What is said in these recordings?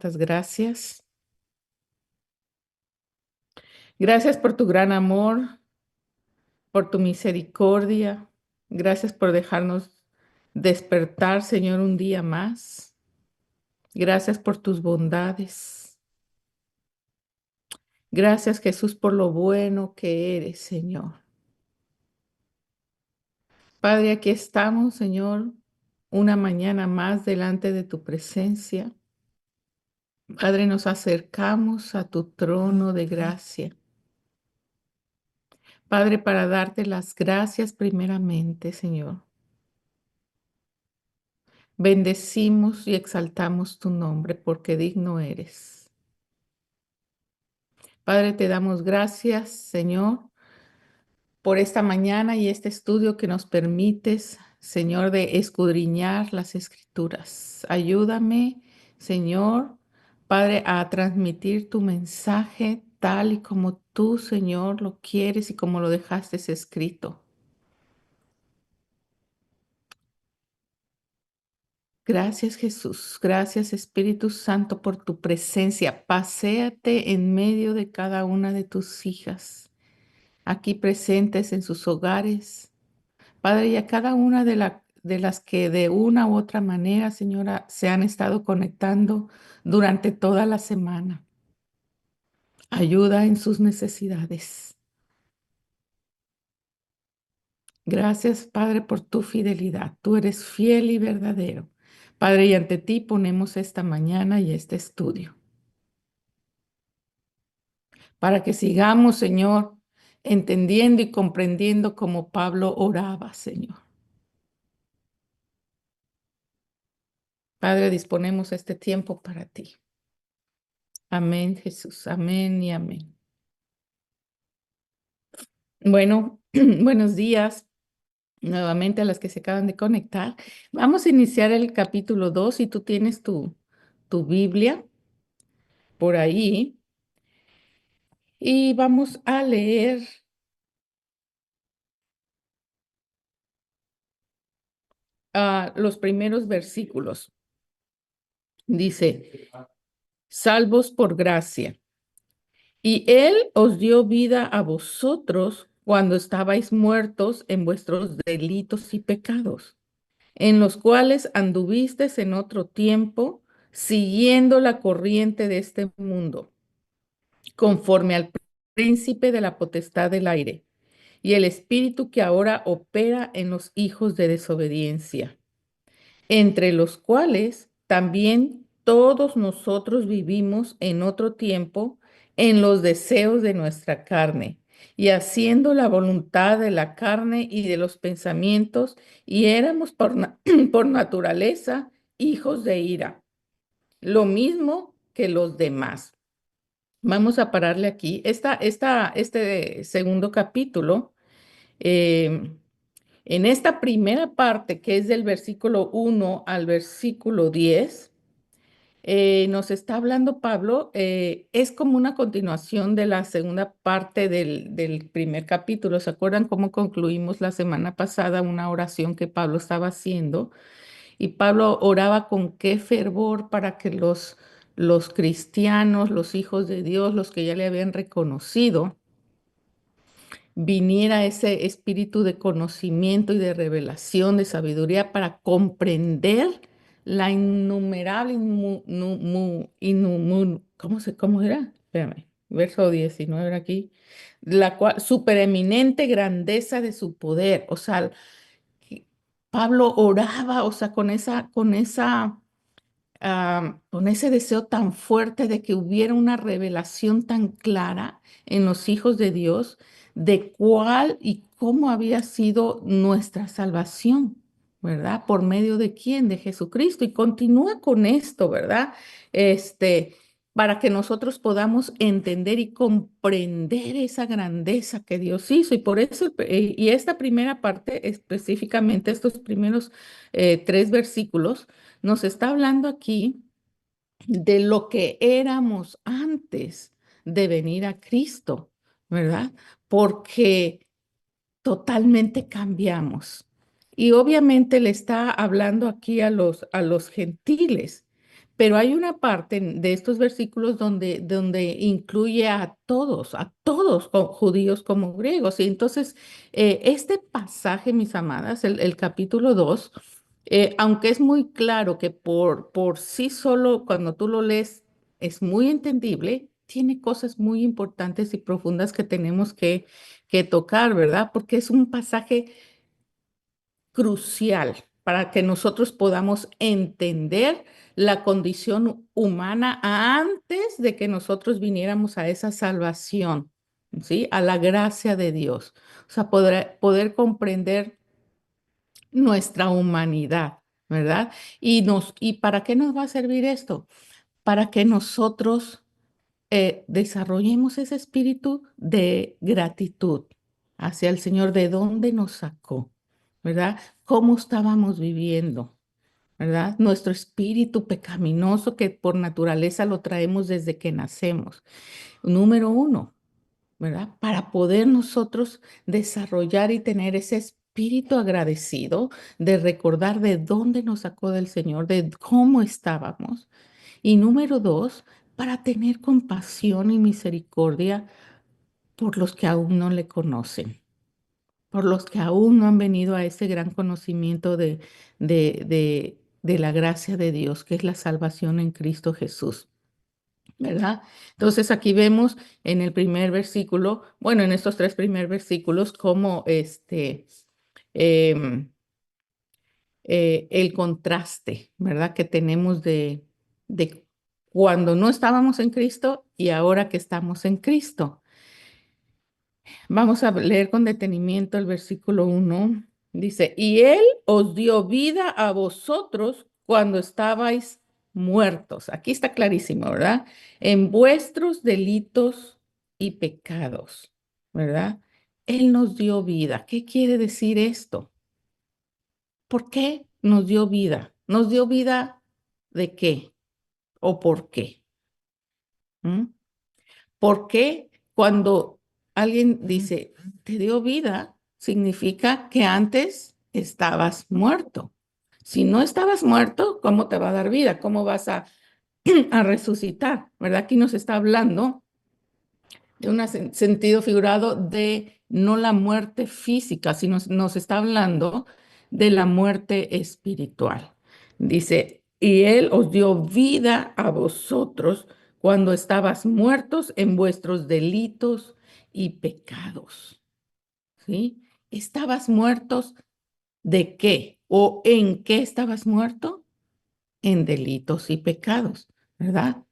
tantas gracias. Gracias por tu gran amor, por tu misericordia. Gracias por dejarnos despertar, Señor, un día más. Gracias por tus bondades. Gracias, Jesús, por lo bueno que eres, Señor. Padre, aquí estamos, Señor, una mañana más delante de tu presencia. Padre, nos acercamos a tu trono de gracia. Padre, para darte las gracias primeramente, Señor. Bendecimos y exaltamos tu nombre porque digno eres. Padre, te damos gracias, Señor, por esta mañana y este estudio que nos permites, Señor, de escudriñar las Escrituras. Ayúdame, Señor, Padre, a transmitir tu mensaje tal y como tú, Señor, lo quieres y como lo dejaste escrito. Gracias, Jesús. Gracias, Espíritu Santo, por tu presencia. Paséate en medio de cada una de tus hijas, aquí presentes en sus hogares. Padre, y a cada una de las que de una u otra manera, Señora, se han estado conectando durante toda la semana. Ayuda en sus necesidades. Gracias, Padre, por tu fidelidad. Tú eres fiel y verdadero. Padre, y ante ti ponemos esta mañana y este estudio, para que sigamos, Señor, entendiendo y comprendiendo como Pablo oraba, Señor. Padre, disponemos este tiempo para ti. Amén, Jesús. Amén y amén. Bueno, buenos días nuevamente a las que se acaban de conectar. Vamos a iniciar el capítulo 2. Si tú tienes tu Biblia por ahí, y vamos a leer los primeros versículos. Dice, salvos por gracia. Y Él os dio vida a vosotros cuando estabais muertos en vuestros delitos y pecados, en los cuales anduvisteis en otro tiempo, siguiendo la corriente de este mundo, conforme al príncipe de la potestad del aire, y el espíritu que ahora opera en los hijos de desobediencia, entre los cuales también todos nosotros vivimos en otro tiempo en los deseos de nuestra carne y haciendo la voluntad de la carne y de los pensamientos, y éramos por naturaleza hijos de ira, lo mismo que los demás. Vamos a pararle aquí. Este segundo capítulo, eh, en esta primera parte, que es del versículo 1 al versículo 10, nos está hablando Pablo. Es como una continuación de la segunda parte del primer capítulo. ¿Se acuerdan cómo concluimos la semana pasada una oración que Pablo estaba haciendo? Y Pablo oraba con qué fervor para que los cristianos, los hijos de Dios, los que ya le habían reconocido, viniera ese espíritu de conocimiento y de revelación, de sabiduría para comprender la innumerable, ¿cómo era? Espérame, verso 19 era aquí, la cual, supereminente grandeza de su poder. O sea, que Pablo oraba, o sea, con ese deseo tan fuerte de que hubiera una revelación tan clara en los hijos de Dios de cuál y cómo había sido nuestra salvación, ¿verdad? ¿Por medio de quién? De Jesucristo. Y continúa con esto, ¿verdad? Este, para que nosotros podamos entender y comprender esa grandeza que Dios hizo. Y por eso, y esta primera parte, específicamente estos primeros 3 versículos, nos está hablando aquí de lo que éramos antes de venir a Cristo, ¿verdad? Porque totalmente cambiamos. Y obviamente le está hablando aquí a los gentiles, Pero hay una parte de estos versículos donde incluye a todos, judíos como griegos. Y entonces, este pasaje, mis amadas, el capítulo 2, aunque es muy claro que por sí solo, cuando tú lo lees, es muy entendible, tiene cosas muy importantes y profundas que tenemos que tocar, ¿verdad? Porque es un pasaje crucial para que nosotros podamos entender la condición humana antes de que nosotros viniéramos a esa salvación, ¿sí? A la gracia de Dios. O sea, poder comprender nuestra humanidad, ¿verdad? ¿Y para qué nos va a servir esto? Para que nosotros desarrollemos ese espíritu de gratitud hacia el Señor, de dónde nos sacó, ¿verdad? ¿Cómo estábamos viviendo? ¿Verdad? Nuestro espíritu pecaminoso que por naturaleza lo traemos desde que nacemos. Número uno, ¿verdad? Para poder nosotros desarrollar y tener ese espíritu agradecido de recordar de dónde nos sacó del Señor, de cómo estábamos. Y número dos, para tener compasión y misericordia por los que aún no le conocen, por los que aún no han venido a ese gran conocimiento de la gracia de Dios, que es la salvación en Cristo Jesús, ¿verdad? Entonces aquí vemos en el primer versículo, bueno, en estos tres primeros versículos, cómo em, el contraste, ¿verdad? Que tenemos de cuando no estábamos en Cristo y ahora que estamos en Cristo. Vamos a leer con detenimiento el versículo 1. Dice, y Él os dio vida a vosotros cuando estabais muertos. Aquí está clarísimo, ¿verdad? En vuestros delitos y pecados, ¿verdad? Él nos dio vida. ¿Qué quiere decir esto? ¿Por qué nos dio vida? ¿Nos dio vida de qué o por qué? ¿Mm? ¿Por qué cuando alguien dice, te dio vida, significa que antes estabas muerto? Si no estabas muerto, ¿cómo te va a dar vida? ¿Cómo vas a resucitar? ¿Verdad? Aquí nos está hablando de un sentido figurado de no la muerte física, sino nos está hablando de la muerte espiritual. Dice, y Él os dio vida a vosotros cuando estabas muertos en vuestros delitos y pecados. ¿Sí? ¿Estabas muertos de qué? ¿O en qué estabas muerto? En delitos y pecados, ¿verdad?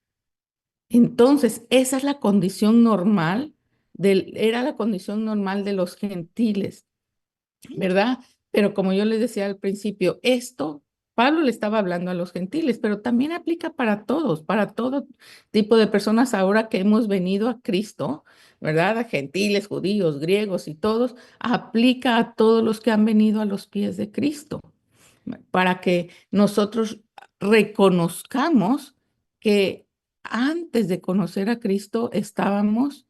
Entonces, esa es la condición normal era la condición normal de los gentiles, ¿verdad? Pero como yo les decía al principio, esto, Pablo le estaba hablando a los gentiles, pero también aplica para todos, para todo tipo de personas ahora que hemos venido a Cristo, ¿verdad? A gentiles, judíos, griegos y todos, aplica a todos los que han venido a los pies de Cristo, para que nosotros reconozcamos que antes de conocer a Cristo estábamos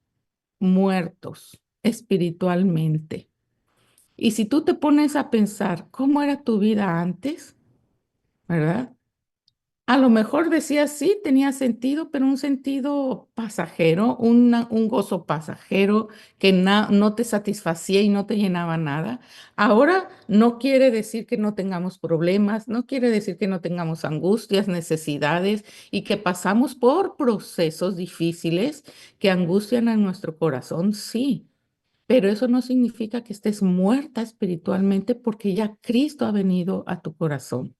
muertos espiritualmente. Y si tú te pones a pensar cómo era tu vida antes, ¿verdad? A lo mejor decías, sí, tenía sentido, pero un sentido pasajero, un gozo pasajero que no te satisfacía y no te llenaba nada. Ahora no quiere decir que no tengamos problemas, no quiere decir que no tengamos angustias, necesidades y que pasamos por procesos difíciles que angustian a nuestro corazón, sí. Pero eso no significa que estés muerta espiritualmente porque ya Cristo ha venido a tu corazón.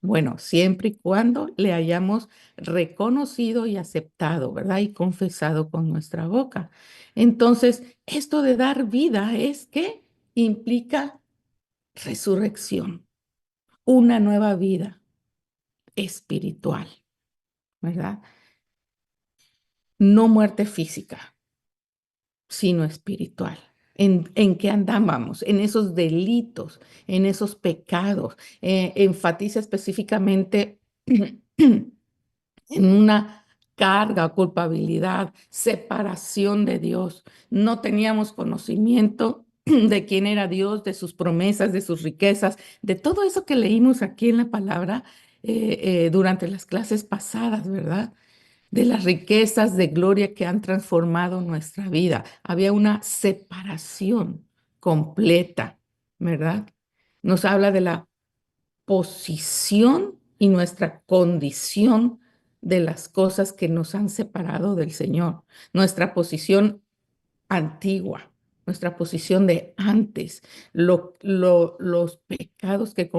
Bueno, siempre y cuando le hayamos reconocido y aceptado, ¿verdad? Y confesado con nuestra boca. Entonces, esto de dar vida es que implica resurrección, una nueva vida espiritual, ¿verdad? No muerte física, sino espiritual. ¿En qué andábamos? En esos delitos, en esos pecados. Enfatiza específicamente en una carga, culpabilidad, separación de Dios. No teníamos conocimiento de quién era Dios, de sus promesas, de sus riquezas, de todo eso que leímos aquí en la palabra. durante las clases pasadas, ¿verdad? De las riquezas de gloria que han transformado nuestra vida. Había una separación completa, ¿verdad? Nos habla de la posición y nuestra condición de las cosas que nos han separado del Señor. Nuestra posición antigua, nuestra posición de antes, los pecados que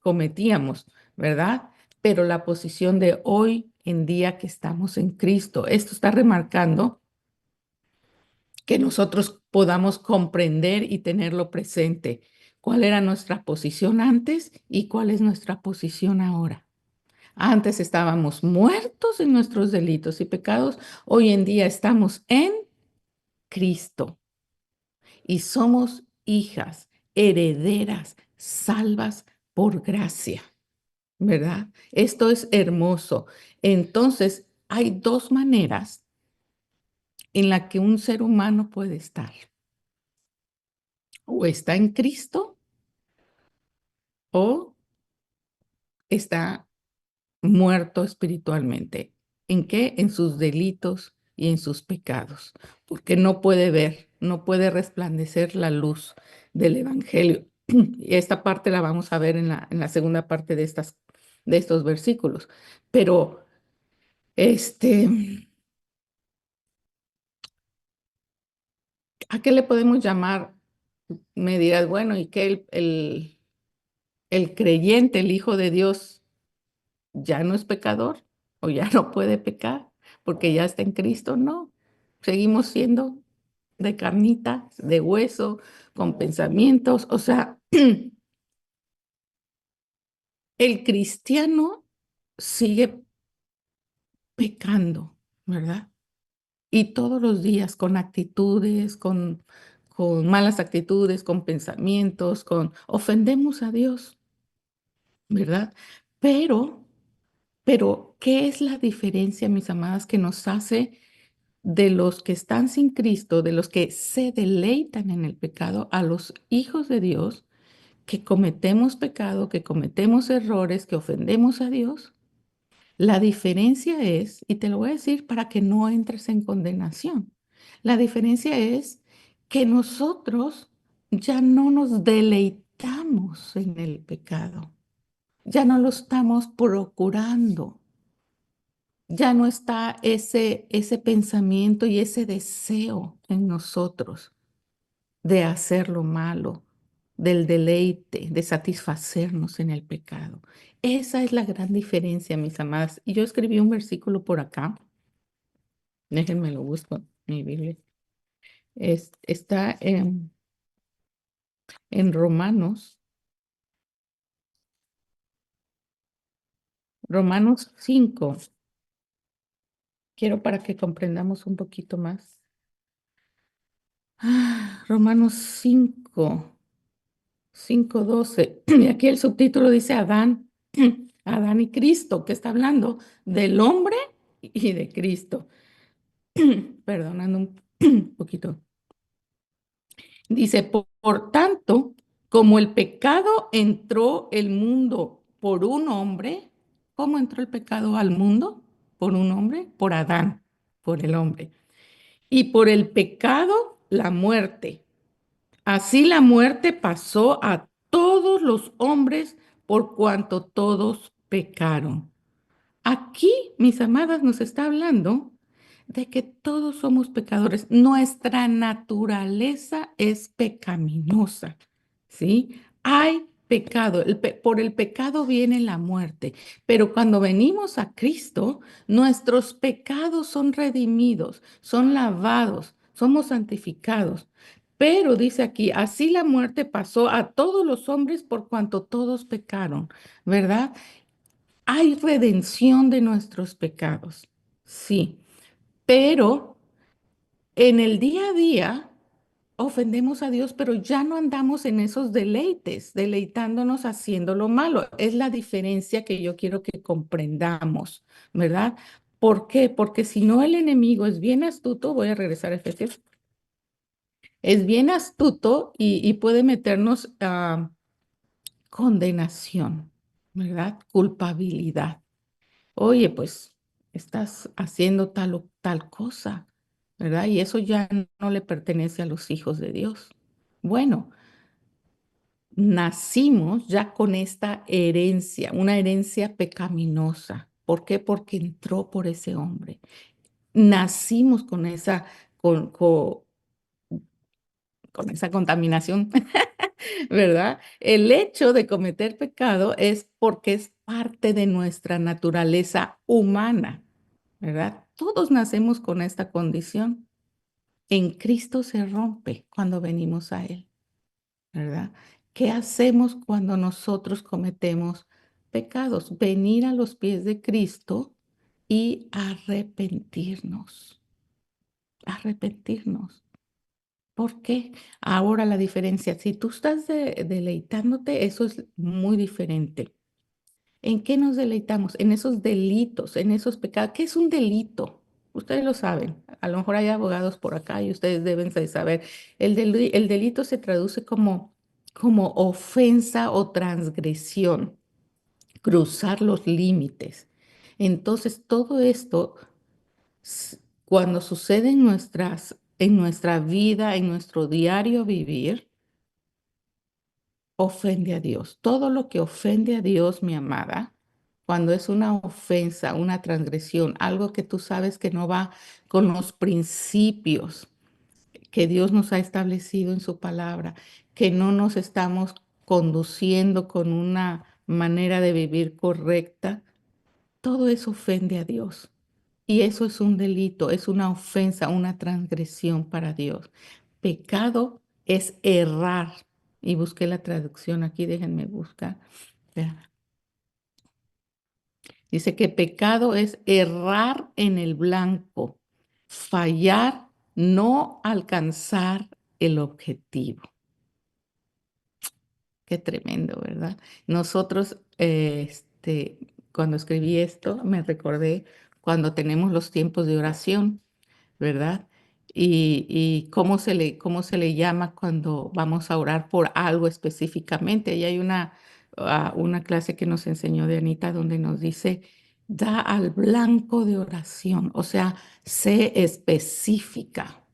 cometíamos, ¿verdad? Pero la posición de hoy en día que estamos en Cristo. Esto está remarcando que nosotros podamos comprender y tenerlo presente. ¿Cuál era nuestra posición antes y cuál es nuestra posición ahora? Antes estábamos muertos en nuestros delitos y pecados. Hoy en día estamos en Cristo y somos hijas, herederas, salvas por gracia, ¿verdad? Esto es hermoso. Entonces, hay dos maneras en las que un ser humano puede estar. O está en Cristo o está muerto espiritualmente. ¿En qué? En sus delitos y en sus pecados, porque no puede ver, no puede resplandecer la luz del Evangelio. Y esta parte la vamos a ver en la segunda parte de estos versículos. Pero, este, ¿a qué le podemos llamar? Me dirás, bueno, ¿y qué el creyente, el Hijo de Dios, ya no es pecador o ya no puede pecar porque ya está en Cristo? No, seguimos siendo de carnita, de hueso, con pensamientos. O sea, el cristiano sigue pecando, ¿verdad? Y todos los días con actitudes, con malas actitudes, con pensamientos, ofendemos a Dios, ¿verdad? Pero, ¿qué es la diferencia, mis amadas, que nos hace de los que están sin Cristo, de los que se deleitan en el pecado, a los hijos de Dios, que cometemos pecado, que cometemos errores, que ofendemos a Dios? La diferencia es, y te lo voy a decir para que no entres en condenación, la diferencia es que nosotros ya no nos deleitamos en el pecado, ya no lo estamos procurando, ya no está ese pensamiento y ese deseo en nosotros de hacer lo malo, del deleite, de satisfacernos en el pecado. Esa es la gran diferencia, mis amadas. Y yo escribí un versículo por acá, déjenme lo busco, en mi Biblia. Está en Romanos, Romanos 5. Quiero para que comprendamos un poquito más. Romanos 5:12. Y aquí el subtítulo dice Adán, Adán y Cristo, que está hablando del hombre y de Cristo. Perdonando un poquito. Dice, por tanto, como el pecado entró el mundo por un hombre, ¿cómo entró el pecado al mundo? Por un hombre, por Adán, por el hombre. Y por el pecado, la muerte. Así la muerte pasó a todos los hombres por cuanto todos pecaron. Aquí, mis amadas, nos está hablando de que todos somos pecadores. Nuestra naturaleza es pecaminosa, ¿sí? Hay pecado. Por el pecado viene la muerte. Pero cuando venimos a Cristo, nuestros pecados son redimidos, son lavados, somos santificados. Pero dice aquí, así la muerte pasó a todos los hombres por cuanto todos pecaron, ¿verdad? Hay redención de nuestros pecados, sí, pero en el día a día ofendemos a Dios, pero ya no andamos en esos deleites, deleitándonos haciendo lo malo. Es la diferencia que yo quiero que comprendamos, ¿verdad? ¿Por qué? Porque si no, el enemigo es bien astuto. Voy a regresar a Efesios. Es bien astuto y puede meternos a condenación. ¿verdad? Culpabilidad. Oye, pues estás haciendo tal o tal cosa, ¿verdad? Y eso ya no le pertenece a los hijos de Dios. Bueno, nacimos ya con esta herencia, una herencia pecaminosa. ¿Por qué? Porque entró por ese hombre. Nacimos con esa, con, co- con esa contaminación, ¿verdad? El hecho de cometer pecado es porque es parte de nuestra naturaleza humana, ¿verdad? Todos nacemos con esta condición. En Cristo se rompe cuando venimos a Él, ¿verdad? ¿Qué hacemos cuando nosotros cometemos pecados? Venir a los pies de Cristo y arrepentirnos, arrepentirnos. ¿Por qué? Ahora la diferencia, si tú estás deleitándote, eso es muy diferente. ¿En qué nos deleitamos? En esos delitos, en esos pecados. ¿Qué es un delito? Ustedes lo saben. A lo mejor hay abogados por acá y ustedes deben de saber. El delito se traduce como ofensa o transgresión, cruzar los límites. Entonces, todo esto, cuando sucede en nuestra vida, en nuestro diario vivir, ofende a Dios. Todo lo que ofende a Dios, mi amada, cuando es una ofensa, una transgresión, algo que tú sabes que no va con los principios que Dios nos ha establecido en su palabra, que no nos estamos conduciendo con una manera de vivir correcta, todo eso ofende a Dios. Y eso es un delito, es una ofensa, una transgresión para Dios. Pecado es errar. Y busqué la traducción aquí, déjenme buscar. Vea. Dice que pecado es errar en el blanco, fallar, no alcanzar el objetivo. Qué tremendo, ¿verdad? Nosotros, cuando escribí esto, me recordé cuando tenemos los tiempos de oración, ¿verdad? Y cómo se le llama cuando vamos a orar por algo específicamente. Y hay una clase que nos enseñó de Anita donde nos dice, da al blanco de oración, o sea, sé específica.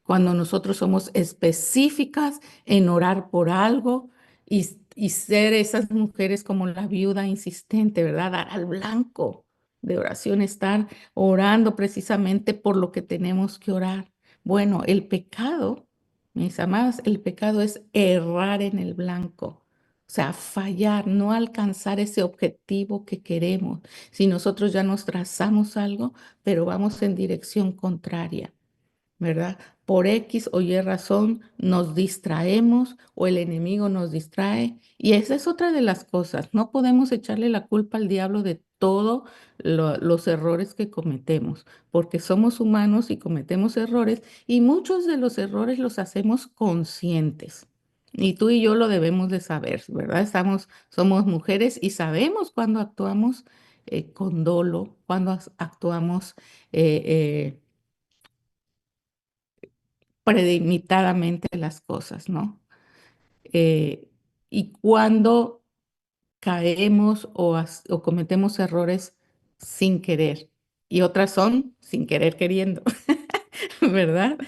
Cuando nosotros somos específicas en orar por algo y ser esas mujeres como la viuda insistente, ¿verdad? Dar al blanco de oración, estar orando precisamente por lo que tenemos que orar. Bueno, el pecado, mis amadas, el pecado es errar en el blanco. O sea, fallar, no alcanzar ese objetivo que queremos. Si nosotros ya nos trazamos algo, pero vamos en dirección contraria. ¿Verdad? Por X o Y razón nos distraemos o el enemigo nos distrae. Y esa es otra de las cosas. No podemos echarle la culpa al diablo de todos los errores que cometemos, porque somos humanos y cometemos errores y muchos de los errores los hacemos conscientes. Y tú y yo lo debemos de saber, ¿verdad? Somos mujeres y sabemos cuando actuamos con dolo, cuando actuamos premeditadamente las cosas, ¿no? Eh, y cuando caemos o cometemos errores sin querer y otras son sin querer queriendo, ¿verdad?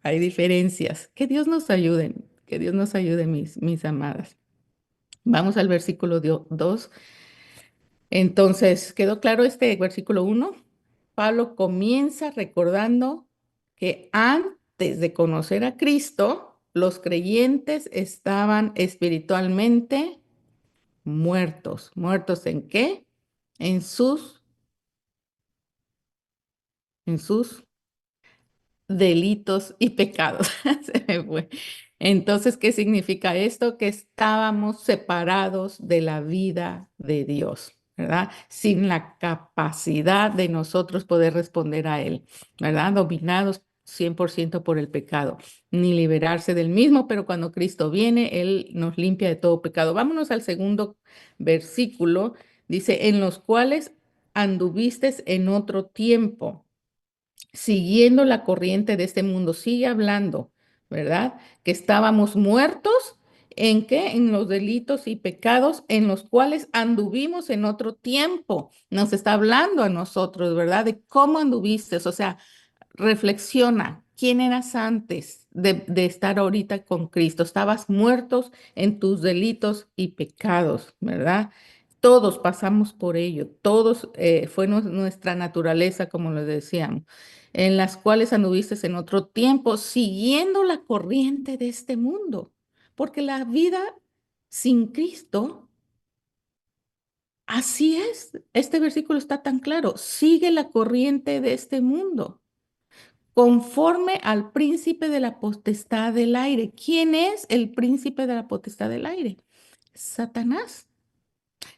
Hay diferencias. Que Dios nos ayude, que Dios nos ayude, mis amadas. Vamos al versículo 2. Entonces, ¿quedó claro este versículo 1? Pablo comienza recordando que antes de conocer a Cristo, los creyentes estaban espiritualmente muertos. ¿Muertos en qué? En sus delitos y pecados. Se me fue. Entonces, ¿qué significa esto? Que estábamos separados de la vida de Dios, ¿verdad? Sin la capacidad de nosotros poder responder a Él, ¿verdad? Dominados 100% por el pecado, ni liberarse del mismo, pero cuando Cristo viene, Él nos limpia de todo pecado. Vámonos al segundo versículo. Dice, en los cuales anduviste en otro tiempo siguiendo la corriente de este mundo, sigue hablando, ¿verdad? Que estábamos muertos ¿En qué? En los delitos y pecados en los cuales anduvimos en otro tiempo. Nos está hablando a nosotros, ¿verdad? De cómo anduviste. O sea, reflexiona, ¿quién eras antes de estar ahorita con Cristo? Estabas muertos en tus delitos y pecados, ¿verdad? Todos pasamos por ello, todos fue nuestra naturaleza, como les decíamos, en las cuales anduviste en otro tiempo, siguiendo la corriente de este mundo, porque la vida sin Cristo, así es, este versículo está tan claro, sigue la corriente de este mundo conforme al príncipe de la potestad del aire. ¿Quién es el príncipe de la potestad del aire? Satanás.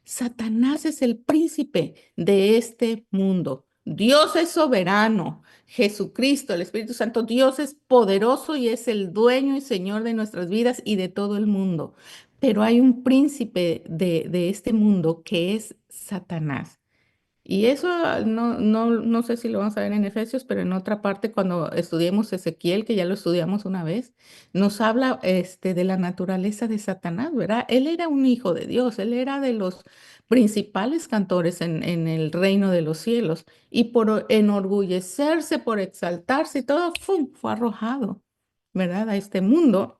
Satanás es el príncipe de este mundo. Dios es soberano. Jesucristo, el Espíritu Santo, Dios es poderoso y es el dueño y señor de nuestras vidas y de todo el mundo. Pero hay un príncipe de este mundo que es Satanás. Y eso no sé si lo vamos a ver en Efesios, pero en otra parte, cuando estudiemos Ezequiel, que ya lo estudiamos una vez, nos habla de la naturaleza de Satanás, ¿verdad? Él era un hijo de Dios, él era de los principales cantores en el reino de los cielos. Y por enorgullecerse, por exaltarse y todo, ¡fum! Fue arrojado, ¿verdad? A este mundo.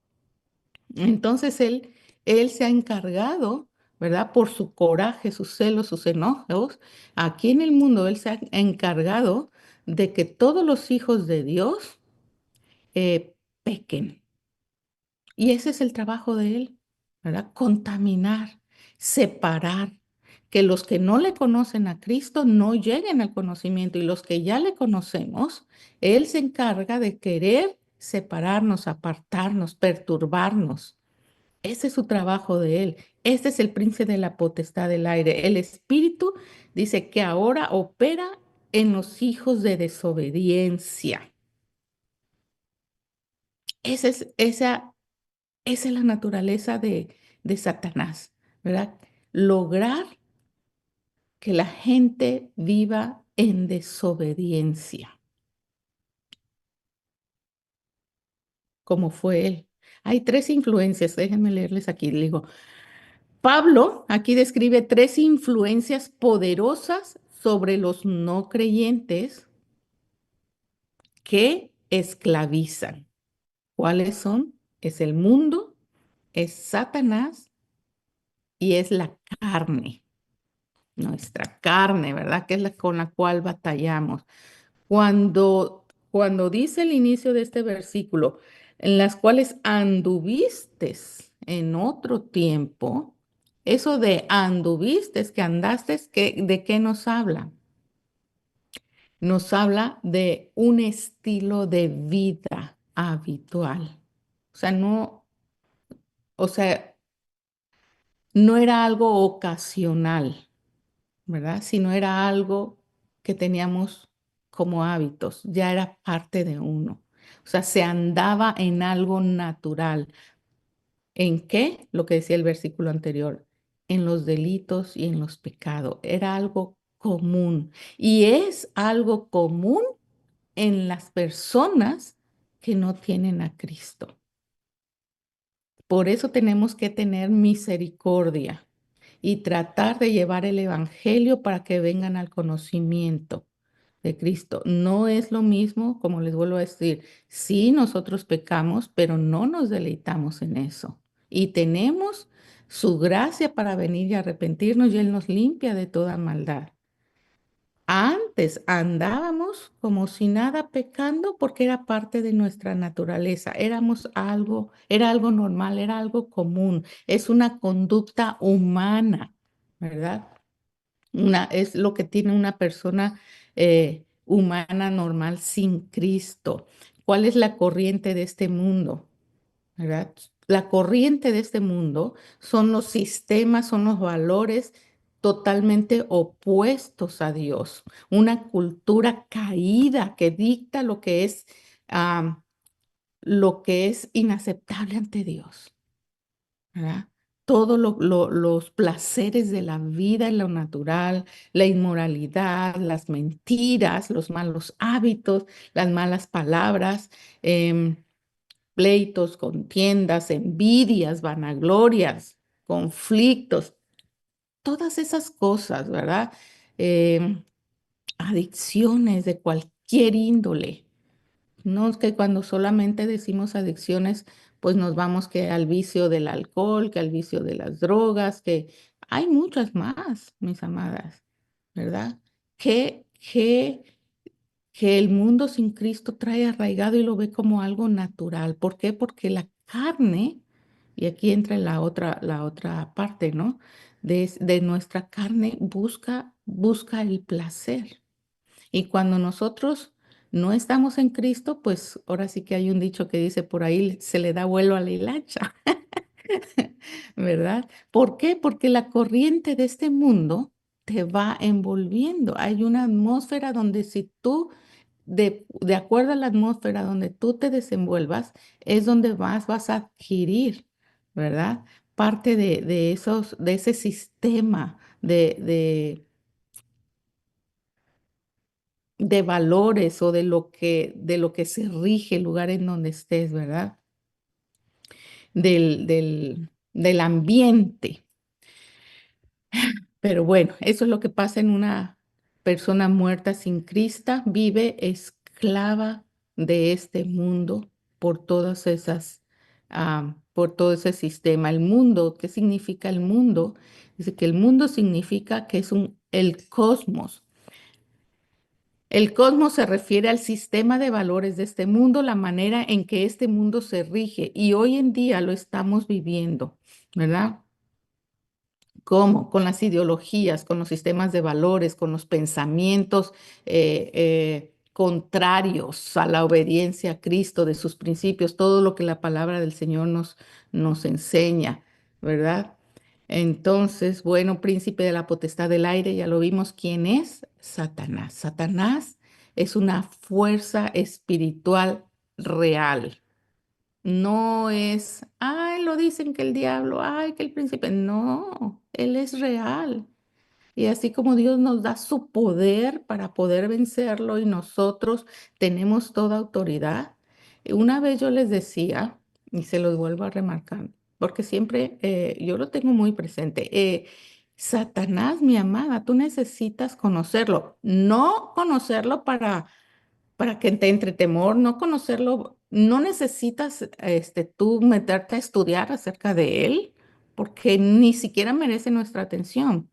Entonces él se ha encargado, ¿verdad? Por su coraje, sus celos, sus enojos, aquí en el mundo él se ha encargado de que todos los hijos de Dios pequen. Y ese es el trabajo de él, ¿verdad? Contaminar, separar, que los que no le conocen a Cristo no lleguen al conocimiento y los que ya le conocemos, él se encarga de querer separarnos, apartarnos, perturbarnos. Ese es su trabajo de él. Este es el príncipe de la potestad del aire. El espíritu dice que ahora opera en los hijos de desobediencia. Esa es la naturaleza de Satanás, ¿verdad? Lograr que la gente viva en desobediencia, como fue él. Hay tres influencias, déjenme leerles aquí. Le digo, Pablo aquí describe tres influencias poderosas sobre los no creyentes que esclavizan. ¿Cuáles son? Es el mundo, es Satanás y es la carne, nuestra carne, ¿verdad? Que es la con la cual batallamos. Cuando dice el inicio de este versículo, en las cuales anduvistes en otro tiempo, eso de anduvistes, que andaste, ¿de qué nos habla? Nos habla de un estilo de vida habitual. O sea, o sea, no era algo ocasional, ¿verdad? Sino era algo que teníamos como hábitos, ya era parte de uno. O sea, se andaba en algo natural. ¿En qué? Lo que decía el versículo anterior, en los delitos y en los pecados. Era algo común. Y es algo común en las personas que no tienen a Cristo. Por eso tenemos que tener misericordia y tratar de llevar el Evangelio para que vengan al conocimiento de Cristo. No es lo mismo, como les vuelvo a decir, sí nosotros pecamos, pero no nos deleitamos en eso. Y tenemos su gracia para venir y arrepentirnos y Él nos limpia de toda maldad. Antes andábamos como si nada pecando porque era parte de nuestra naturaleza. Era algo normal, era algo común. Es una conducta humana, ¿verdad? Es lo que tiene una persona humana normal sin Cristo. ¿Cuál es la corriente de este mundo? ¿Verdad? La corriente de este mundo son los sistemas, son los valores totalmente opuestos a Dios. Una cultura caída que dicta ah, lo que es inaceptable ante Dios. ¿Verdad? Todos los placeres de la vida en lo natural, la inmoralidad, las mentiras, los malos hábitos, las malas palabras. pleitos, contiendas, envidias, vanaglorias, conflictos, todas esas cosas, ¿verdad? Em, Adicciones de cualquier índole. No es que cuando solamente decimos adicciones, pues nos vamos que al vicio del alcohol, que al vicio de las drogas, que hay muchas más, mis amadas, ¿verdad? Que que el mundo sin Cristo trae arraigado y lo ve como algo natural. ¿Por qué? Porque la carne, y aquí entra la otra parte, ¿no? De nuestra carne busca el placer. Y cuando nosotros no estamos en Cristo, pues ahora sí que hay un dicho que dice por ahí, se le da vuelo a la hilacha, ¿verdad? ¿Por qué? Porque la corriente de este mundo te va envolviendo. Hay una atmósfera donde si tú, de acuerdo a la atmósfera donde tú te desenvuelvas, es donde más vas a adquirir, ¿verdad? Parte de ese sistema de valores o de lo que se rige el lugar en donde estés, ¿verdad? Del ambiente. Pero bueno, eso es lo que pasa en una persona muerta sin Cristo, vive esclava de este mundo por todas esas, por todo ese sistema. El mundo, ¿qué significa el mundo? Dice que el mundo significa que es el cosmos. El cosmos se refiere al sistema de valores de este mundo, la manera en que este mundo se rige y hoy en día lo estamos viviendo, ¿verdad? ¿Cómo? Con las ideologías, con los sistemas de valores, con los pensamientos contrarios a la obediencia a Cristo, de sus principios, todo lo que la palabra del Señor nos enseña, ¿verdad? Entonces, bueno, príncipe de la potestad del aire, ya lo vimos, ¿quién es? Satanás. Satanás es una fuerza espiritual real. No es, ay, lo dicen que el diablo, ay, que el príncipe. No, él es real. Y así como Dios nos da su poder para poder vencerlo y nosotros tenemos toda autoridad. Una vez yo les decía, y se los vuelvo a remarcar, porque siempre yo lo tengo muy presente. Satanás, mi amada, tú necesitas conocerlo, no conocerlo para que te entre temor, no conocerlo, no necesitas tú meterte a estudiar acerca de él, porque ni siquiera merece nuestra atención,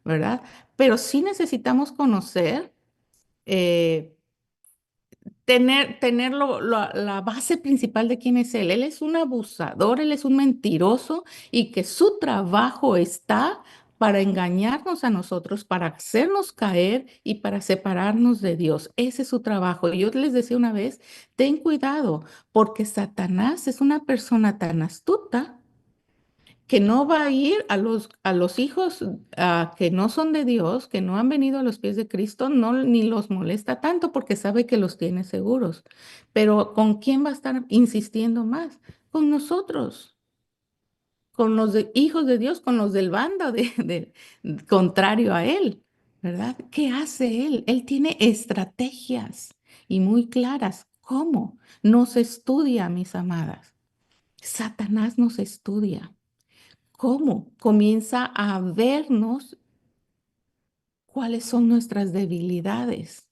¿verdad? Pero sí necesitamos conocer, eh, tener la base principal de quién es él. Él es un abusador, él es un mentiroso y que su trabajo está para engañarnos a nosotros, para hacernos caer y para separarnos de Dios. Ese es su trabajo. Y yo les decía una vez, ten cuidado, porque Satanás es una persona tan astuta que no va a ir a los hijos que no son de Dios, que no han venido a los pies de Cristo, no, ni los molesta tanto porque sabe que los tiene seguros. Pero ¿con quién va a estar insistiendo más? Con nosotros, con los hijos de Dios, con los del bando contrario a Él, ¿verdad? ¿Qué hace Él? Él tiene estrategias y muy claras. ¿Cómo? Nos estudia, mis amadas. Satanás nos estudia. ¿Cómo? Comienza a vernos cuáles son nuestras debilidades,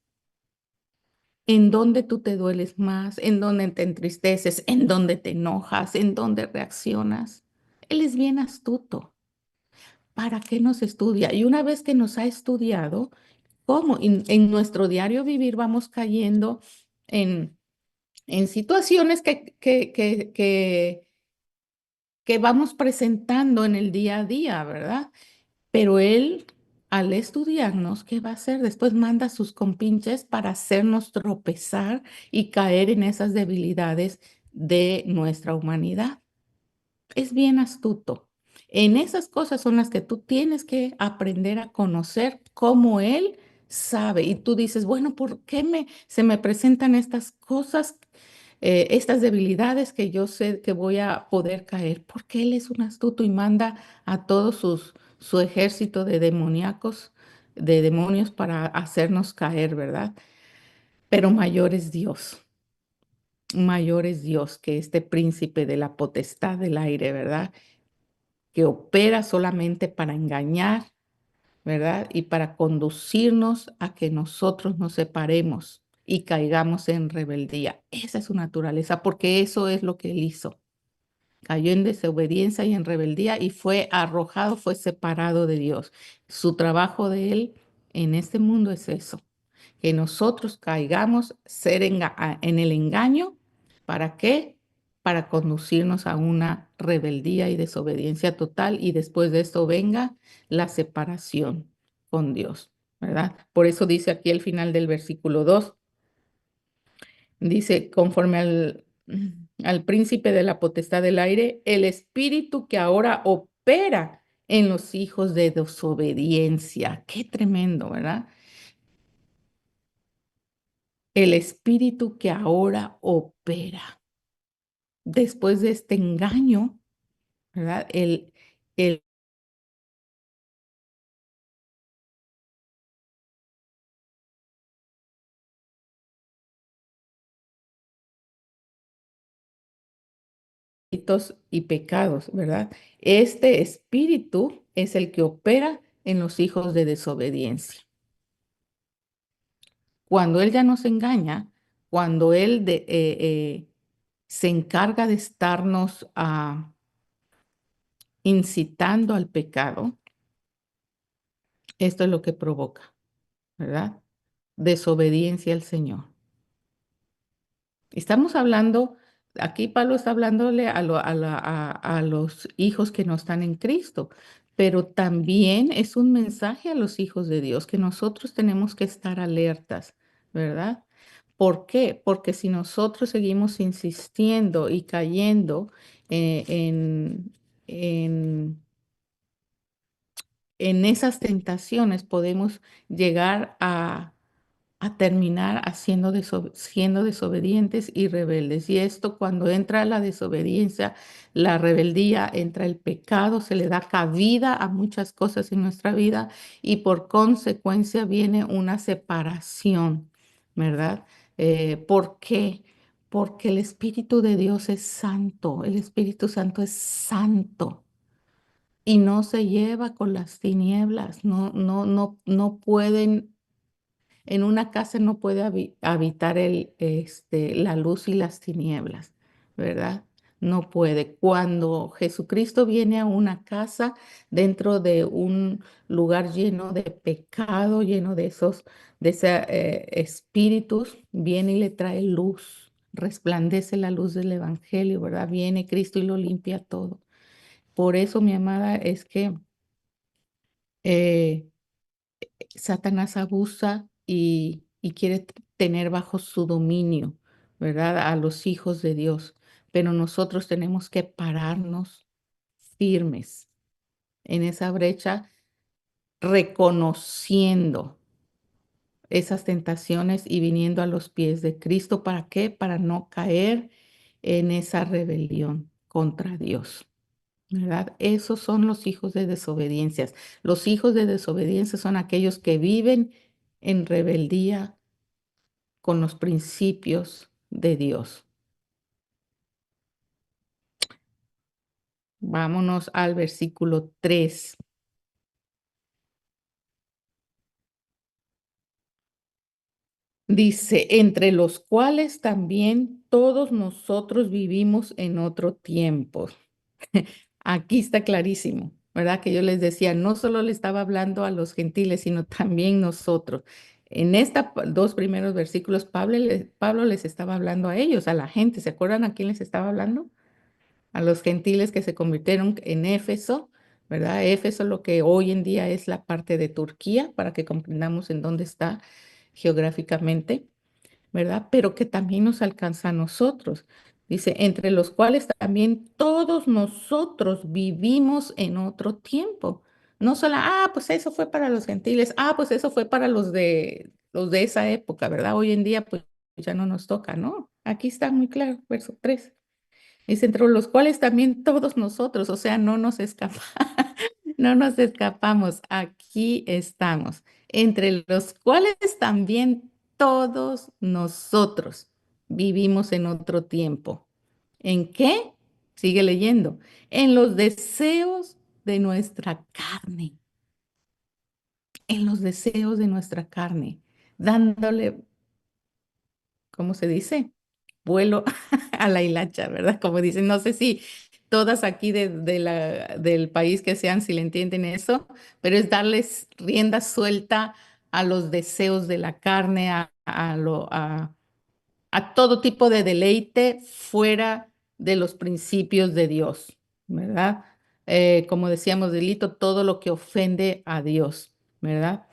en dónde tú te dueles más, en dónde te entristeces, en dónde te enojas, en dónde reaccionas. Él es bien astuto. ¿Para qué nos estudia? Y una vez que nos ha estudiado, ¿cómo? En nuestro diario vivir vamos cayendo en, en situaciones que vamos presentando en el día a día, ¿verdad? Pero él, al estudiarnos, ¿qué va a hacer? Después manda a sus compinches para hacernos tropezar y caer en esas debilidades de nuestra humanidad. Es bien astuto. En esas cosas son las que tú tienes que aprender a conocer cómo él sabe. Y tú dices, bueno, ¿por qué se me presentan estas cosas, estas debilidades que yo sé que voy a poder caer? Porque él es un astuto y manda a todos su ejército de demoníacos, de demonios para hacernos caer, ¿verdad? Pero mayor es Dios. mayor es Dios que este príncipe de la potestad del aire, ¿verdad? Que opera solamente para engañar, ¿verdad? Y para conducirnos a que nosotros nos separemos y caigamos en rebeldía. Esa es su naturaleza, porque eso es lo que él hizo. Cayó en desobediencia y en rebeldía y fue arrojado, fue separado de Dios. Su trabajo de él en este mundo es eso, que nosotros caigamos en el engaño. ¿Para qué? Para conducirnos a una rebeldía y desobediencia total y después de esto venga la separación con Dios, ¿verdad? Por eso dice aquí al final del versículo 2. Dice, conforme al príncipe de la potestad del aire, el espíritu que ahora opera en los hijos de desobediencia. Qué tremendo, ¿verdad? El espíritu que ahora opera. Después de este engaño, ¿verdad? El delitos y pecados, ¿verdad? Este espíritu es el que opera en los hijos de desobediencia. Cuando Él ya nos engaña, cuando Él se encarga de estarnos incitando al pecado, esto es lo que provoca, ¿verdad? Desobediencia al Señor. Estamos hablando, aquí Pablo está hablándole a los hijos que no están en Cristo, pero también es un mensaje a los hijos de Dios que nosotros tenemos que estar alertas, ¿verdad? ¿Por qué? Porque si nosotros seguimos insistiendo y cayendo eh, en, en, en esas tentaciones, podemos llegar a terminar siendo desobedientes y rebeldes. Y esto, cuando entra la desobediencia, la rebeldía, entra el pecado, se le da cabida a muchas cosas en nuestra vida y por consecuencia viene una separación, ¿verdad? ¿Por qué? Porque el Espíritu de Dios es santo, el Espíritu Santo es santo. Y no se lleva con las tinieblas, no pueden en una casa no puede habitar la luz y las tinieblas, ¿verdad? No puede. Cuando Jesucristo viene a una casa dentro de un lugar lleno de pecado, lleno de esos espíritus, viene y le trae luz, resplandece la luz del Evangelio, ¿verdad? Viene Cristo y lo limpia todo. Por eso, mi amada, es que eh, Satanás abusa y quiere tener bajo su dominio, ¿verdad? A los hijos de Dios. Pero nosotros tenemos que pararnos firmes en esa brecha, reconociendo esas tentaciones y viniendo a los pies de Cristo. ¿Para qué? Para no caer en esa rebelión contra Dios. ¿Verdad? Esos son los hijos de desobediencias. Los hijos de desobediencia son aquellos que viven en rebeldía con los principios de Dios. Vámonos al versículo 3. Dice, entre los cuales también todos nosotros vivimos en otro tiempo. Aquí está clarísimo, ¿verdad? Que yo les decía, no solo le estaba hablando a los gentiles, sino también nosotros. En estos dos primeros versículos, Pablo les estaba hablando a ellos, a la gente. ¿Se acuerdan a quién les estaba hablando? A los gentiles que se convirtieron en Éfeso, ¿verdad? Éfeso, lo que hoy en día es la parte de Turquía, para que comprendamos en dónde está geográficamente, ¿verdad? Pero que también nos alcanza a nosotros. Dice, entre los cuales también todos nosotros vivimos en otro tiempo. No solo, pues eso fue para los gentiles, pues eso fue para los de esa época, ¿verdad? Hoy en día, pues ya no nos toca, ¿no? Aquí está muy claro, verso 3. Dice, entre los cuales también todos nosotros, o sea, no nos escapa, no nos escapamos, aquí estamos, entre los cuales también todos nosotros, vivimos en otro tiempo. ¿En qué? Sigue leyendo. En los deseos de nuestra carne, en los deseos de nuestra carne, dándole, ¿cómo se dice? Vuelo a la hilacha, ¿verdad? Como dicen, no sé si todas aquí del país que sean, si le entienden eso, pero es darles rienda suelta a los deseos de la carne, a todo tipo de deleite fuera de los principios de Dios, ¿verdad? Como decíamos, delito, todo lo que ofende a Dios, ¿verdad?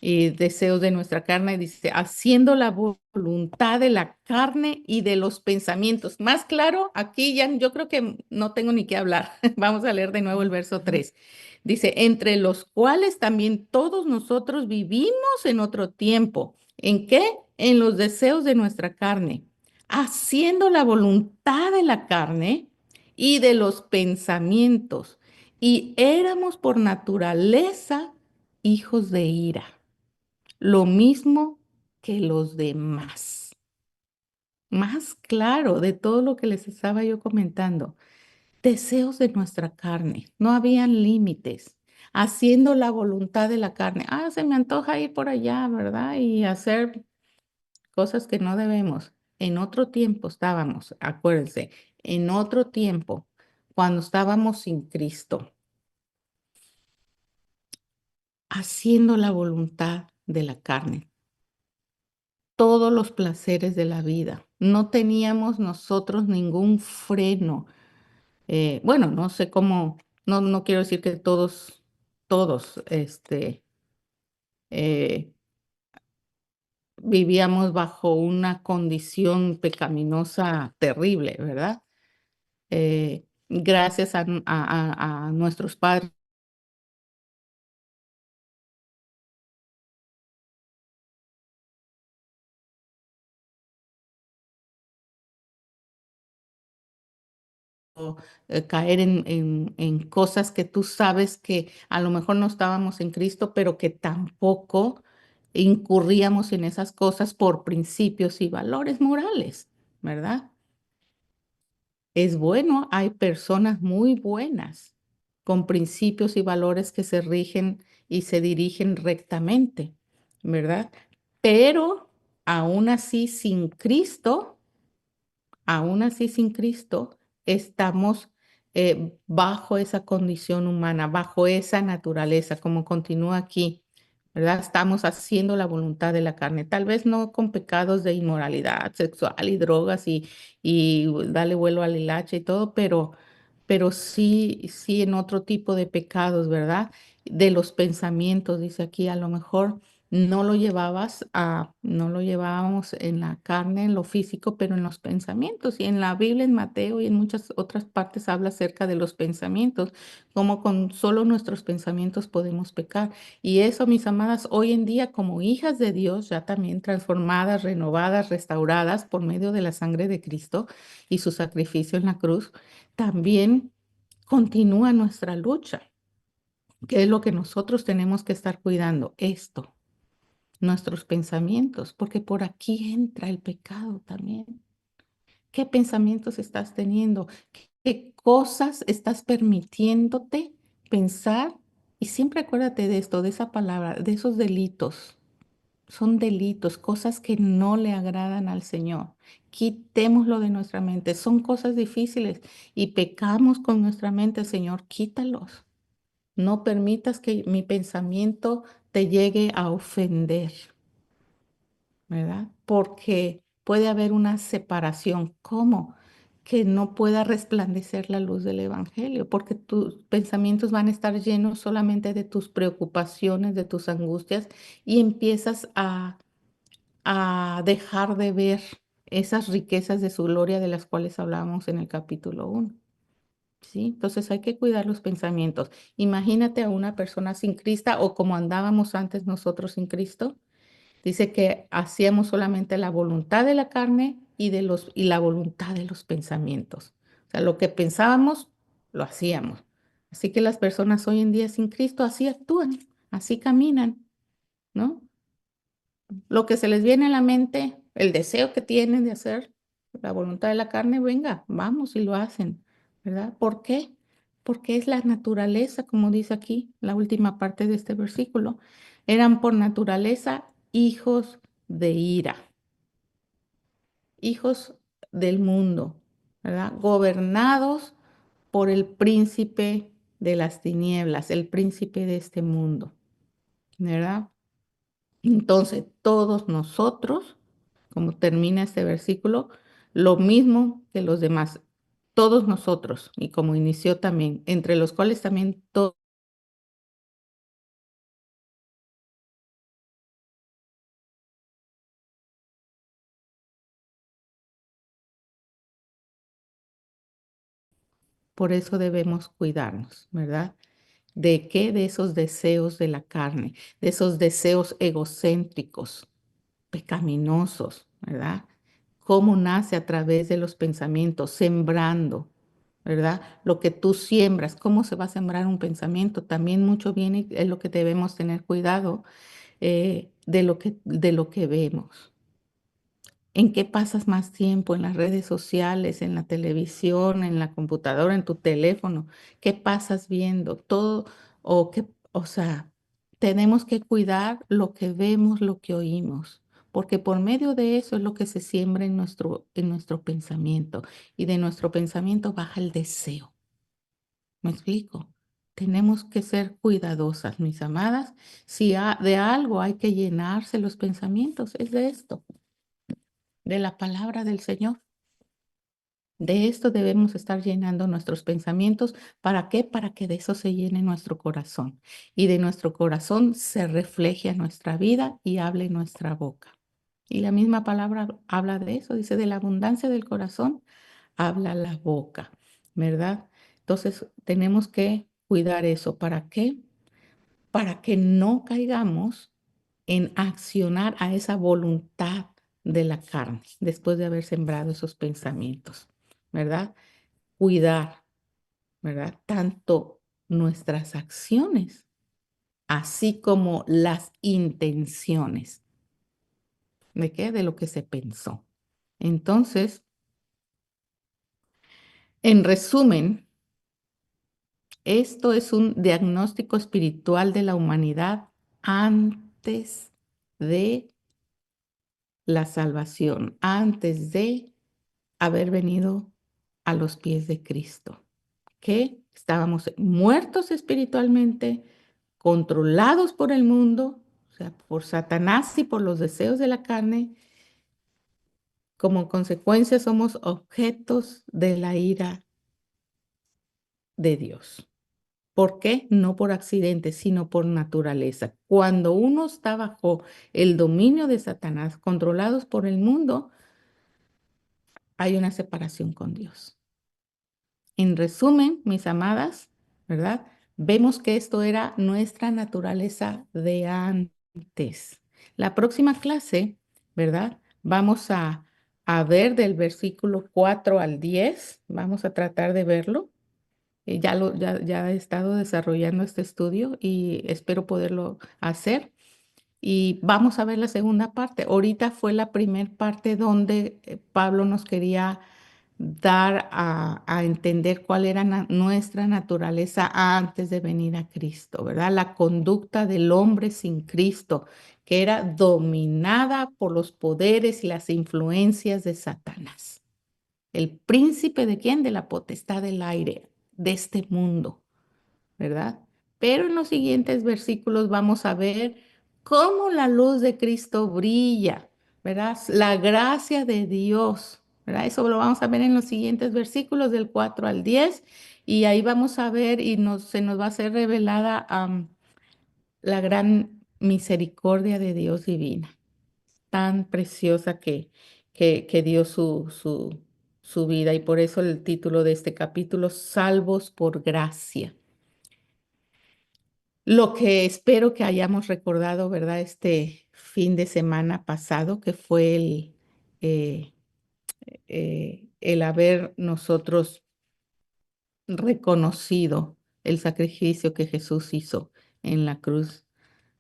Y deseos de nuestra carne, dice, haciendo la voluntad de la carne y de los pensamientos. Más claro, aquí ya yo creo que no tengo ni qué hablar. Vamos a leer de nuevo el verso 3. Dice, entre los cuales también todos nosotros vivimos en otro tiempo. ¿En qué? En los deseos de nuestra carne, haciendo la voluntad de la carne y de los pensamientos. Y éramos por naturaleza hijos de ira, lo mismo que los demás. Más claro de todo lo que les estaba yo comentando. Deseos de nuestra carne, no habían límites. Haciendo la voluntad de la carne. Ah, se me antoja ir por allá, ¿verdad? Y hacer cosas que no debemos. En otro tiempo estábamos, acuérdense, en otro tiempo, cuando estábamos sin Cristo, haciendo la voluntad de la carne, todos los placeres de la vida. No teníamos nosotros ningún freno. Bueno, no sé cómo, no quiero decir que todos, eh, vivíamos bajo una condición pecaminosa terrible, ¿verdad? Gracias a nuestros padres caer en cosas que tú sabes que a lo mejor no estábamos en Cristo, pero que tampoco incurríamos en esas cosas por principios y valores morales, ¿verdad? Es bueno, hay personas muy buenas con principios y valores que se rigen y se dirigen rectamente, ¿verdad? Pero aún así sin Cristo, aún así sin Cristo, estamos bajo esa condición humana, bajo esa naturaleza, como continúa aquí, ¿verdad? Estamos haciendo la voluntad de la carne, tal vez no con pecados de inmoralidad sexual y drogas y darle vuelo al hilacha y todo, pero sí, sí en otro tipo de pecados, ¿verdad? De los pensamientos, dice aquí, a lo mejor no lo llevábamos en la carne, en lo físico, pero en los pensamientos. Y en la Biblia, en Mateo y en muchas otras partes habla acerca de los pensamientos, como con solo nuestros pensamientos podemos pecar. Y eso, mis amadas, hoy en día como hijas de Dios, ya también transformadas, renovadas, restauradas por medio de la sangre de Cristo y su sacrificio en la cruz, también continúa nuestra lucha. ¿Qué es lo que nosotros tenemos que estar cuidando? Esto, nuestros pensamientos, porque por aquí entra el pecado también. ¿Qué pensamientos estás teniendo? ¿Qué cosas estás permitiéndote pensar? Y siempre acuérdate de esto, de esa palabra, de esos delitos. Son delitos, cosas que no le agradan al Señor. Quitémoslo de nuestra mente. Son cosas difíciles y pecamos con nuestra mente, Señor, quítalos. No permitas que mi pensamiento te llegue a ofender, ¿verdad? Porque puede haber una separación. ¿Cómo? Que no pueda resplandecer la luz del Evangelio, porque tus pensamientos van a estar llenos solamente de tus preocupaciones, de tus angustias, y empiezas a dejar de ver esas riquezas de su gloria de las cuales hablábamos en el capítulo 1. ¿Sí? Entonces hay que cuidar los pensamientos. Imagínate a una persona sin Cristo o como andábamos antes nosotros sin Cristo. Dice que hacíamos solamente la voluntad de la carne y la voluntad de los pensamientos. O sea, lo que pensábamos, lo hacíamos. Así que las personas hoy en día sin Cristo así actúan, así caminan, ¿no? Lo que se les viene a la mente, el deseo que tienen de hacer, la voluntad de la carne, venga, vamos y lo hacen, ¿verdad? ¿Por qué? Porque es la naturaleza, como dice aquí, la última parte de este versículo. Eran por naturaleza hijos de ira, hijos del mundo, ¿verdad? Gobernados por el príncipe de las tinieblas, el príncipe de este mundo, ¿verdad? Entonces, todos nosotros, como termina este versículo, lo mismo que los demás, todos nosotros, y como inició también, entre los cuales también todos, por eso debemos cuidarnos, ¿verdad? ¿De qué? De esos deseos de la carne, de esos deseos egocéntricos, pecaminosos, ¿verdad? Cómo nace a través de los pensamientos, sembrando, ¿verdad? Lo que tú siembras, cómo se va a sembrar un pensamiento, también mucho viene, es lo que debemos tener cuidado de lo que vemos. ¿En qué pasas más tiempo? ¿En las redes sociales, en la televisión, en la computadora, en tu teléfono? ¿Qué pasas viendo? Todo, o qué, o sea, tenemos que cuidar lo que vemos, lo que oímos, porque por medio de eso es lo que se siembra en nuestro pensamiento, y de nuestro pensamiento baja el deseo. ¿Me explico? Tenemos que ser cuidadosas, mis amadas. Si de algo hay que llenarse los pensamientos, es de esto, de la palabra del Señor. De esto debemos estar llenando nuestros pensamientos. ¿Para qué? Para que de eso se llene nuestro corazón y de nuestro corazón se refleje a nuestra vida y hable nuestra boca. Y la misma palabra habla de eso, dice, de la abundancia del corazón habla la boca, ¿verdad? Entonces tenemos que cuidar eso. ¿Para qué? Para que no caigamos en accionar a esa voluntad de la carne después de haber sembrado esos pensamientos, ¿verdad? Cuidar, ¿verdad? Tanto nuestras acciones, así como las intenciones. ¿De qué? De lo que se pensó. Entonces, en resumen, esto es un diagnóstico espiritual de la humanidad antes de la salvación, antes de haber venido a los pies de Cristo, que estábamos muertos espiritualmente, controlados por el mundo, o sea, por Satanás y por los deseos de la carne. Como consecuencia somos objetos de la ira de Dios. ¿Por qué? No por accidente, sino por naturaleza. Cuando uno está bajo el dominio de Satanás, controlados por el mundo, hay una separación con Dios. En resumen, mis amadas, ¿verdad? Vemos que esto era nuestra naturaleza de antes. La próxima clase, ¿verdad? Vamos a ver del versículo 4 al 10. Vamos a tratar de verlo. Ya he estado desarrollando este estudio y espero poderlo hacer. Y vamos a ver la segunda parte. Ahorita fue la primera parte donde Pablo nos quería dar a entender cuál era nuestra naturaleza antes de venir a Cristo, ¿verdad? La conducta del hombre sin Cristo, que era dominada por los poderes y las influencias de Satanás. El príncipe de quién? De la potestad del aire, de este mundo, ¿verdad? Pero en los siguientes versículos vamos a ver cómo la luz de Cristo brilla, ¿verdad? La gracia de Dios, ¿verdad? Eso lo vamos a ver en los siguientes versículos del 4 al 10 y ahí vamos a ver y se nos va a ser revelada la gran misericordia de Dios divina, tan preciosa que dio su vida y por eso el título de este capítulo, Salvos por gracia. Lo que espero que hayamos recordado, ¿verdad? Este fin de semana pasado, que fue eh, el haber nosotros reconocido el sacrificio que Jesús hizo en la cruz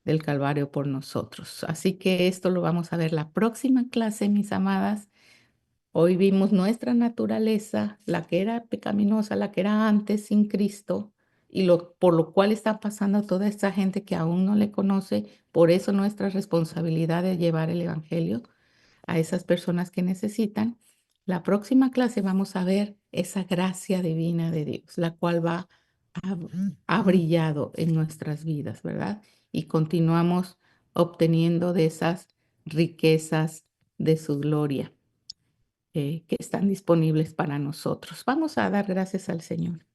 del Calvario por nosotros. Así que esto lo vamos a ver la próxima clase, mis amadas. Hoy vimos nuestra naturaleza, la que era pecaminosa, la que era antes sin Cristo, y por lo cual está pasando toda esta gente que aún no le conoce. Por eso nuestra responsabilidad es llevar el Evangelio a esas personas que necesitan. La próxima clase vamos a ver esa gracia divina de Dios, la cual ha brillado en nuestras vidas, ¿verdad? Y continuamos obteniendo de esas riquezas de su gloria que están disponibles para nosotros. Vamos a dar gracias al Señor.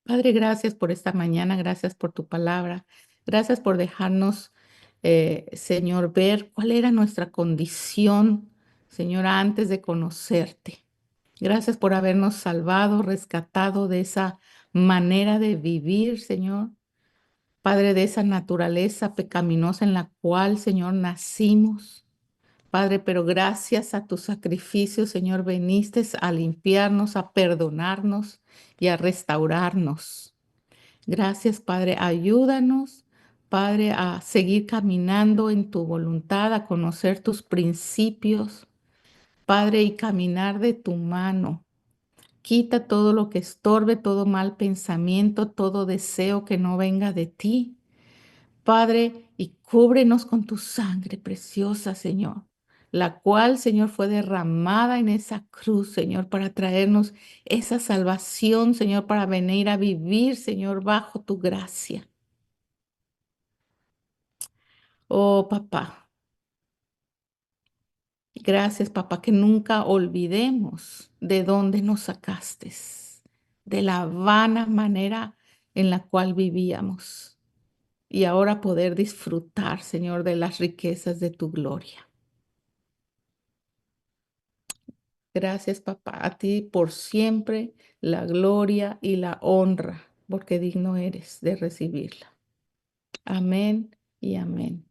Padre, gracias por esta mañana, gracias por tu palabra, gracias por dejarnos, Señor, ver cuál era nuestra condición, Señor, antes de conocerte. Gracias por habernos salvado, rescatado de esa manera de vivir, Señor. Padre, de esa naturaleza pecaminosa en la cual, Señor, nacimos. Padre, pero gracias a tu sacrificio, Señor, viniste a limpiarnos, a perdonarnos y a restaurarnos. Gracias, Padre. Ayúdanos, Padre, a seguir caminando en tu voluntad, a conocer tus principios, Padre, y caminar de tu mano. Quita todo lo que estorbe, todo mal pensamiento, todo deseo que no venga de ti. Padre, y cúbrenos con tu sangre preciosa, Señor, la cual, Señor, fue derramada en esa cruz, Señor, para traernos esa salvación, Señor, para venir a vivir, Señor, bajo tu gracia. Oh, papá, gracias, papá, que nunca olvidemos de dónde nos sacaste, de la vana manera en la cual vivíamos y ahora poder disfrutar, Señor, de las riquezas de tu gloria. Gracias, papá, a ti por siempre la gloria y la honra, porque digno eres de recibirla. Amén y amén.